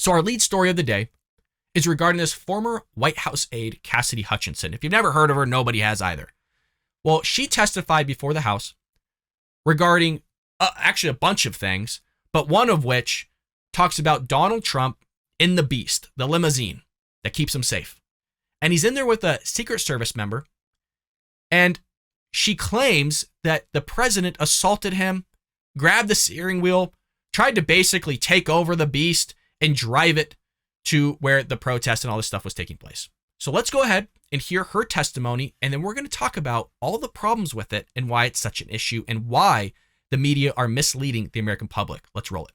So our lead story of the day is regarding this former White House aide, Cassidy Hutchinson. If you've never heard of her, nobody has either. Well, she testified before the House regarding actually a bunch of things, but one of which talks about Donald Trump in the Beast, the limousine that keeps him safe. And he's in there with a Secret Service member, and she claims that the president assaulted him, grabbed the steering wheel, tried to basically take over the Beast and drive it to where the protest and all this stuff was taking place. So let's go ahead and hear her testimony, and then we're going to talk about all the problems with it and why it's such an issue and why the media are misleading the American public. Let's roll it.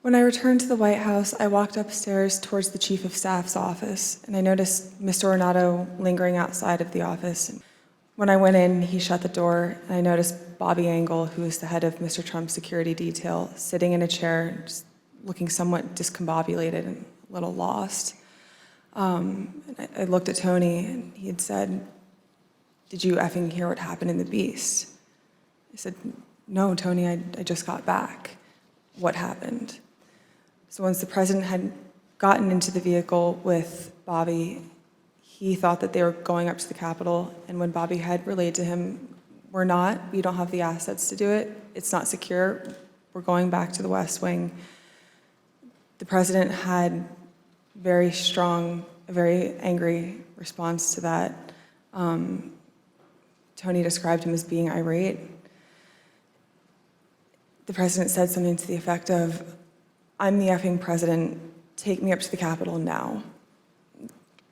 When I returned to the White House, I walked upstairs towards the Chief of Staff's office, and I noticed Mr. Renato lingering outside of the office. When I went in, he shut the door, and I noticed Bobby Engel, who is the head of Mr. Trump's security detail, sitting in a chair, just looking somewhat discombobulated and a little lost. I looked at Tony, and he had said, "Did you effing hear what happened in the Beast?" I said, "No, Tony, I just got back. What happened?" So once the president had gotten into the vehicle with Bobby, he thought that they were going up to the Capitol, and when Bobby had relayed to him, we don't have the assets to do it, it's not secure, we're going back to the West Wing. The president had very strong, a very angry response to that. Tony described him as being irate. The president said something to the effect of, "I'm the effing president, take me up to the Capitol now."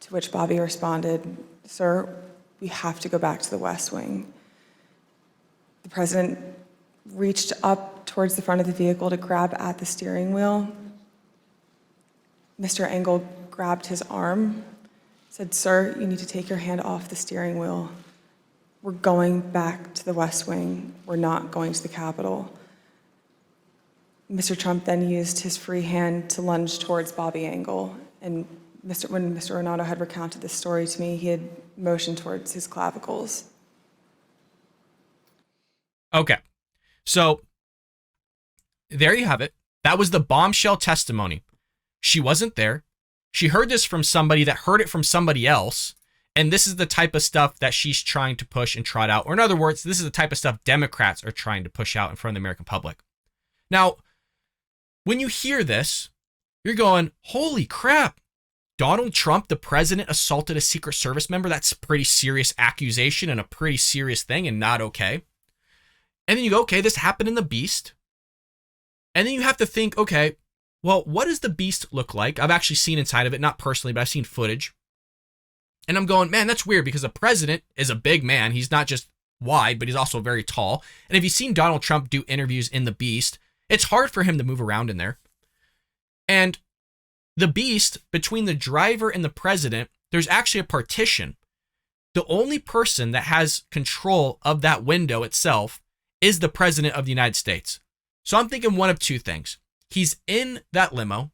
To which Bobby responded, "Sir, we have to go back to the West Wing." The president reached up towards the front of the vehicle to grab at the steering wheel. Mr. Engel grabbed his arm, said, "Sir, you need to take your hand off the steering wheel. We're going back to the West Wing. We're not going to the Capitol." Mr. Trump then used his free hand to lunge towards Bobby Engel, and when Mr. Renato had recounted this story to me, he had motioned towards his clavicles. Okay, so there you have it. That was the bombshell testimony. She wasn't there. She heard this from somebody that heard it from somebody else, and this is the type of stuff that she's trying to push and trot out. Or in other words, this is the type of stuff Democrats are trying to push out in front of the American public. Now, when you hear this, you're going, holy crap, Donald Trump, the president, assaulted a Secret Service member? That's a pretty serious accusation and a pretty serious thing and not okay. And then you go, okay, this happened in the Beast. And then you have to think, okay, well, what does the Beast look like? I've actually seen inside of it, not personally, but I've seen footage. And I'm going, man, that's weird because the president is a big man. He's not just wide, but he's also very tall. And if you've seen Donald Trump do interviews in the Beast, it's hard for him to move around in there. And the Beast, between the driver and the president, there's actually a partition. The only person that has control of that window itself is the president of the United States. So I'm thinking one of two things. He's in that limo.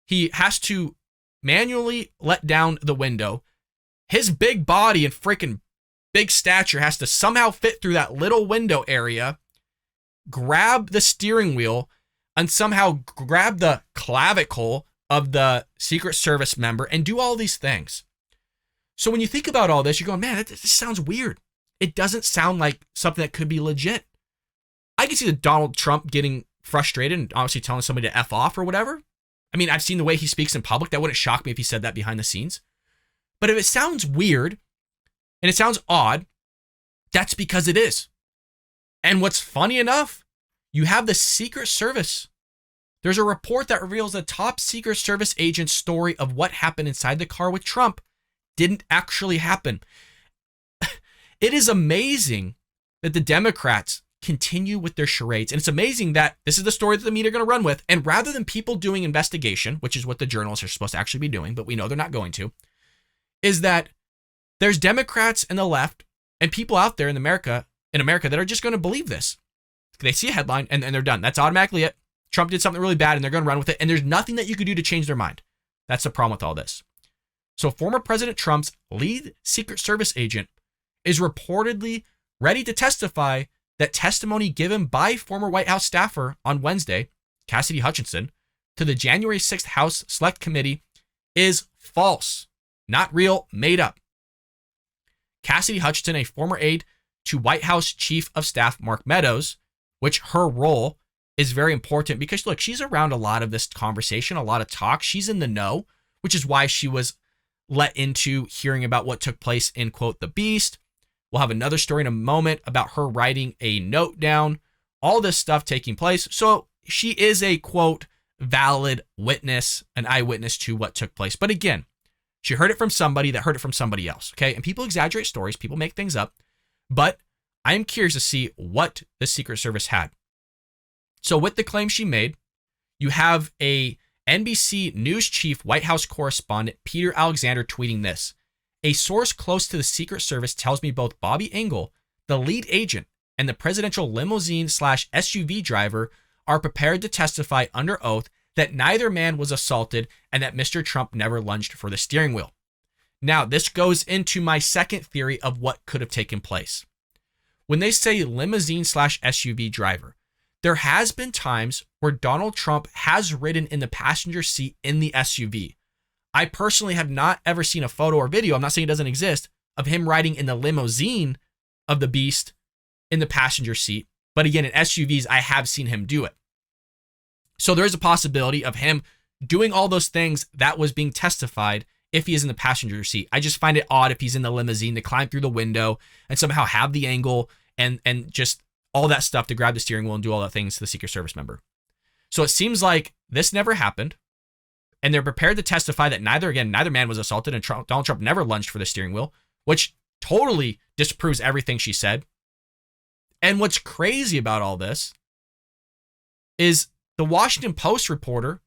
He has to manually let down the window. His big body and freaking big stature has to somehow fit through that little window area, grab the steering wheel, and somehow grab the clavicle of the Secret Service member and do all these things. So when you think about all this, you're going, man, this sounds weird. It doesn't sound like something that could be legit. I can see the Donald Trump getting frustrated and obviously telling somebody to F off or whatever. I mean, I've seen the way he speaks in public. That wouldn't shock me if he said that behind the scenes. But if it sounds weird and it sounds odd, that's because it is. And what's funny enough, you have the Secret Service. There's a report that reveals the top Secret Service agent's story of what happened inside the car with Trump didn't actually happen. It is amazing that the Democrats continue with their charades. And it's amazing that this is the story that the media are going to run with. And rather than people doing investigation, which is what the journalists are supposed to actually be doing, but we know they're not going to, is that there's Democrats and the left and people out there in America that are just going to believe this. They see a headline and they're done. That's automatically it. Trump did something really bad and they're going to run with it. And there's nothing that you could do to change their mind. That's the problem with all this. So former President Trump's lead Secret Service agent is reportedly ready to testify that testimony given by former White House staffer on Wednesday, Cassidy Hutchinson, to the January 6th House Select Committee is false, not real, made up. Cassidy Hutchinson, a former aide to White House Chief of Staff Mark Meadows, which her role is very important because, look, she's around a lot of this conversation, a lot of talk. She's in the know, which is why she was let into hearing about what took place in, quote, the Beast. We'll have another story in a moment about her writing a note down, all this stuff taking place. So she is a, quote, valid witness, an eyewitness to what took place. But again, she heard it from somebody that heard it from somebody else, okay? And people exaggerate stories, people make things up, but I'm curious to see what the Secret Service had. So with the claim she made, you have a NBC News chief White House correspondent Peter Alexander tweeting this. A source close to the Secret Service tells me both Bobby Engel, the lead agent, and the presidential limousine/SUV driver are prepared to testify under oath that neither man was assaulted and that Mr. Trump never lunged for the steering wheel. Now, this goes into my second theory of what could have taken place. When they say limousine/SUV driver, there has been times where Donald Trump has ridden in the passenger seat in the SUV. I personally have not ever seen a photo or video, I'm not saying it doesn't exist, of him riding in the limousine of the Beast in the passenger seat. But again, in SUVs, I have seen him do it. So there is a possibility of him doing all those things that was being testified if he is in the passenger seat. I just find it odd if he's in the limousine to climb through the window and somehow have the angle and just all that stuff to grab the steering wheel and do all that things to the Secret Service member. So it seems like this never happened. And they're prepared to testify that neither man was assaulted and Donald Trump never lunged for the steering wheel, which totally disproves everything she said. And what's crazy about all this is the Washington Post reporter,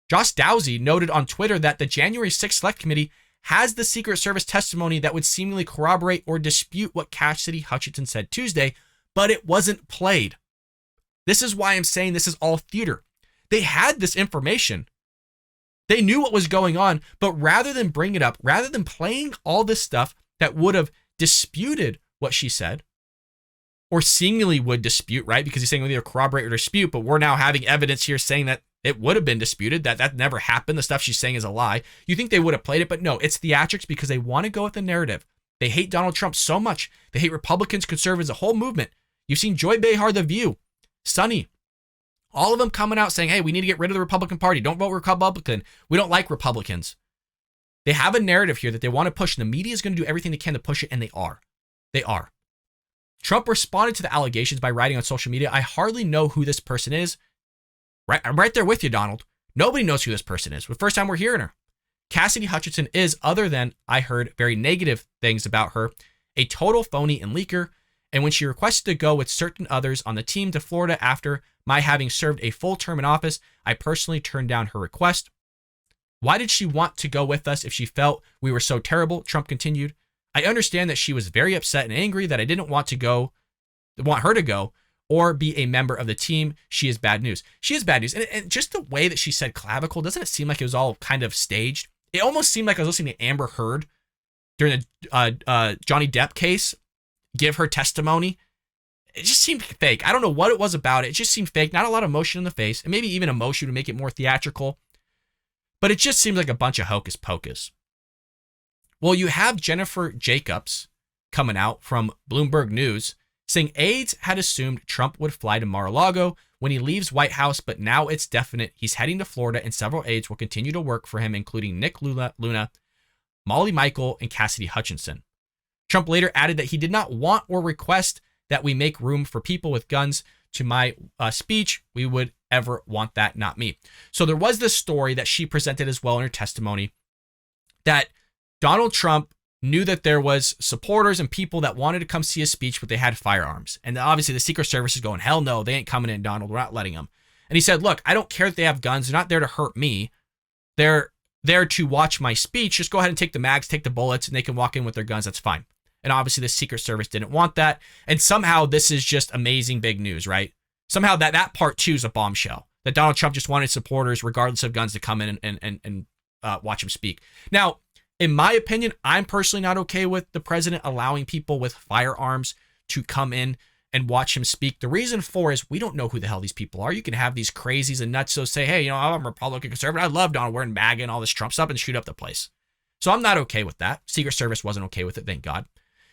Josh Dowsey, noted on Twitter that the January 6th Select Committee has the Secret Service testimony that would seemingly corroborate or dispute what Cassidy Hutchinson said Tuesday, but it wasn't played. This is why I'm saying this is all theater. They had this information. They knew what was going on, but rather than bring it up, rather than playing all this stuff that would have disputed what she said, or seemingly would dispute, right? Because he's saying we'll either corroborate or dispute, but we're now having evidence here saying that it would have been disputed, that never happened. The stuff she's saying is a lie. You think they would have played it, but no, it's theatrics because they want to go with the narrative. They hate Donald Trump so much. They hate Republicans, conservatives, the whole movement. You've seen Joy Behar, The View, Sunny, all of them coming out saying, hey, we need to get rid of the Republican Party. Don't vote Republican. We don't like Republicans. They have a narrative here that they want to push, and the media is going to do everything they can to push it, and they are. They are. Trump responded to the allegations by writing on social media, I hardly know who this person is. Right, I'm right there with you, Donald. Nobody knows who this person is. The first time we're hearing her. Cassidy Hutchinson is, other than I heard very negative things about her, a total phony and leaker. And when she requested to go with certain others on the team to Florida after my having served a full term in office, I personally turned down her request. Why did she want to go with us if she felt we were so terrible? Trump continued. I understand that she was very upset and angry that I didn't want her to go or be a member of the team. She is bad news. She is bad news. And just the way that she said clavicle, doesn't it seem like it was all kind of staged? It almost seemed like I was listening to Amber Heard during the Johnny Depp case give her testimony. It just seemed fake. I don't know what it was about it. It just seemed fake. Not a lot of emotion in the face, and maybe even emotion to make it more theatrical. But it just seems like a bunch of hocus pocus. Well, you have Jennifer Jacobs coming out from Bloomberg News saying aides had assumed Trump would fly to Mar-a-Lago when he leaves White House, but now it's definite he's heading to Florida and several aides will continue to work for him, including Nick Luna, Molly Michael, and Cassidy Hutchinson. Trump later added that he did not want or request that we make room for people with guns. To my speech, we would ever want that, not me. So there was this story that she presented as well in her testimony that Donald Trump knew that there was supporters and people that wanted to come see his speech, but they had firearms. And obviously the Secret Service is going, hell no, they ain't coming in, Donald. We're not letting them. And he said, look, I don't care that they have guns. They're not there to hurt me. They're there to watch my speech. Just go ahead and take the mags, take the bullets, and they can walk in with their guns. That's fine. And obviously the Secret Service didn't want that. And somehow this is just amazing big news, right? Somehow that part two is a bombshell. That Donald Trump just wanted supporters, regardless of guns, to come in and watch him speak. Now, in my opinion, I'm personally not okay with the president allowing people with firearms to come in and watch him speak. The reason for is we don't know who the hell these people are. You can have these crazies and nuts so say, hey, I'm a Republican conservative. I love Donald wearing MAGA and all this Trump stuff and shoot up the place. So I'm not okay with that. Secret Service wasn't okay with it, thank God.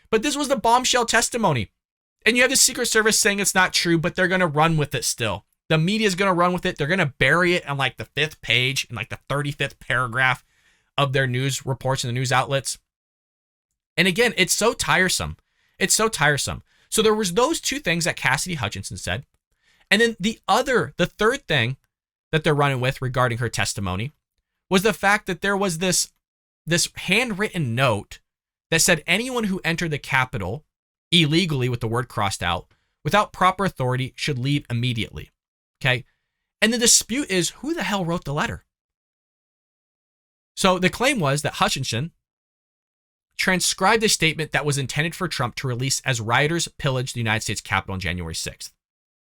But this was the bombshell testimony. And you have the Secret Service saying it's not true, but they're going to run with it still. The media is going to run with it. They're going to bury it on like the 5th page, in like the 35th paragraph of their news reports and the news outlets. And again, it's so tiresome. It's so tiresome. So there was those two things that Cassidy Hutchinson said. And then the third thing that they're running with regarding her testimony was the fact that there was this handwritten note that said anyone who entered the Capitol illegally with the word crossed out without proper authority should leave immediately. Okay. And the dispute is who the hell wrote the letter? So the claim was that Hutchinson transcribed a statement that was intended for Trump to release as rioters pillaged the United States Capitol on January 6th.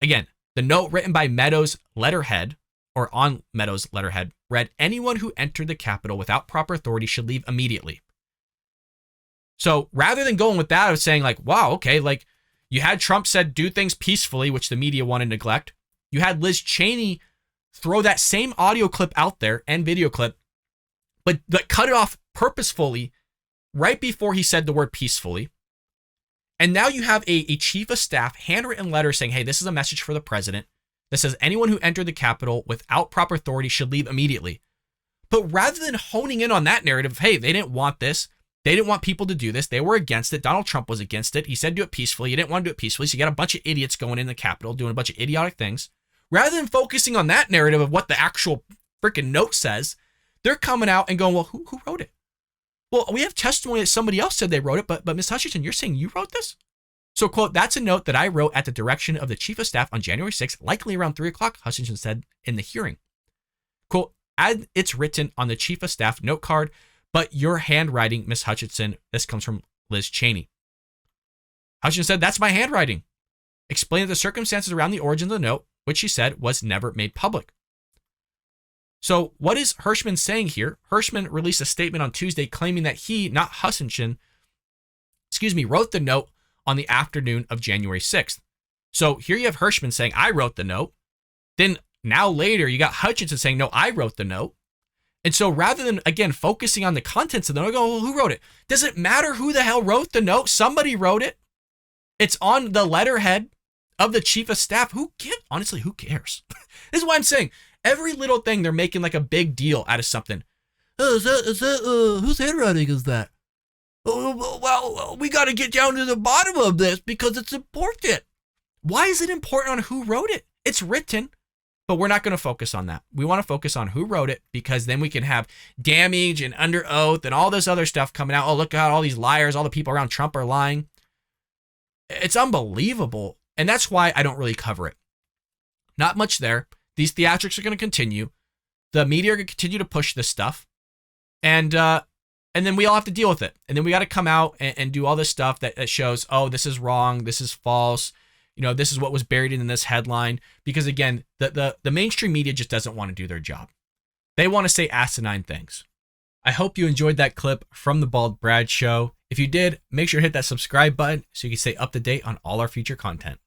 Again, the note written by Meadows' letterhead, or on Meadows' letterhead, read, anyone who entered the Capitol without proper authority should leave immediately. So rather than going with that, I was saying like, wow, okay, like you had Trump said do things peacefully, which the media wanted to neglect. You had Liz Cheney throw that same audio clip out there and video clip, but cut it off purposefully right before he said the word peacefully. And now you have a chief of staff handwritten letter saying, hey, this is a message for the president that says anyone who entered the Capitol without proper authority should leave immediately. But rather than honing in on that narrative, hey, they didn't want this. They didn't want people to do this. They were against it. Donald Trump was against it. He said do it peacefully. He didn't want to do it peacefully. So you got a bunch of idiots going in the Capitol doing a bunch of idiotic things. Rather than focusing on that narrative of what the actual freaking note says, they're coming out and going, well, who wrote it? Well, we have testimony that somebody else said they wrote it, but Ms. Hutchinson, you're saying you wrote this? So, quote, that's a note that I wrote at the direction of the chief of staff on January 6th, likely around 3 o'clock, Hutchinson said in the hearing. Quote, and it's written on the chief of staff note card, but your handwriting, Ms. Hutchinson, this comes from Liz Cheney. Hutchinson said, that's my handwriting. Explained the circumstances around the origin of the note, which she said was never made public. So what is Hirschman saying here? Hirschman released a statement on Tuesday claiming that he, not Hutchinson, wrote the note on the afternoon of January 6th. So here you have Hirschman saying, I wrote the note. Then now later you got Hutchinson saying, no, I wrote the note. And so rather than, again, focusing on the contents of the note, I go, well, who wrote it? Does it matter who the hell wrote the note? Somebody wrote it. It's on the letterhead of the chief of staff. Honestly, who cares? This is what I'm saying. Every little thing they're making like a big deal out of something. Is that whose handwriting is that? Well, we got to get down to the bottom of this because it's important. Why is it important on who wrote it? It's written, but we're not going to focus on that. We want to focus on who wrote it because then we can have damage and under oath and all this other stuff coming out. Oh, look at all these liars. All the people around Trump are lying. It's unbelievable. And that's why I don't really cover it. Not much there. These theatrics are going to continue. The media are going to continue to push this stuff. And then we all have to deal with it. And then we got to come out and do all this stuff that shows, oh, this is wrong. This is false. This is what was buried in this headline. Because again, the mainstream media just doesn't want to do their job. They want to say asinine things. I hope you enjoyed that clip from the Bald Brad Show. If you did, make sure to hit that subscribe button so you can stay up to date on all our future content.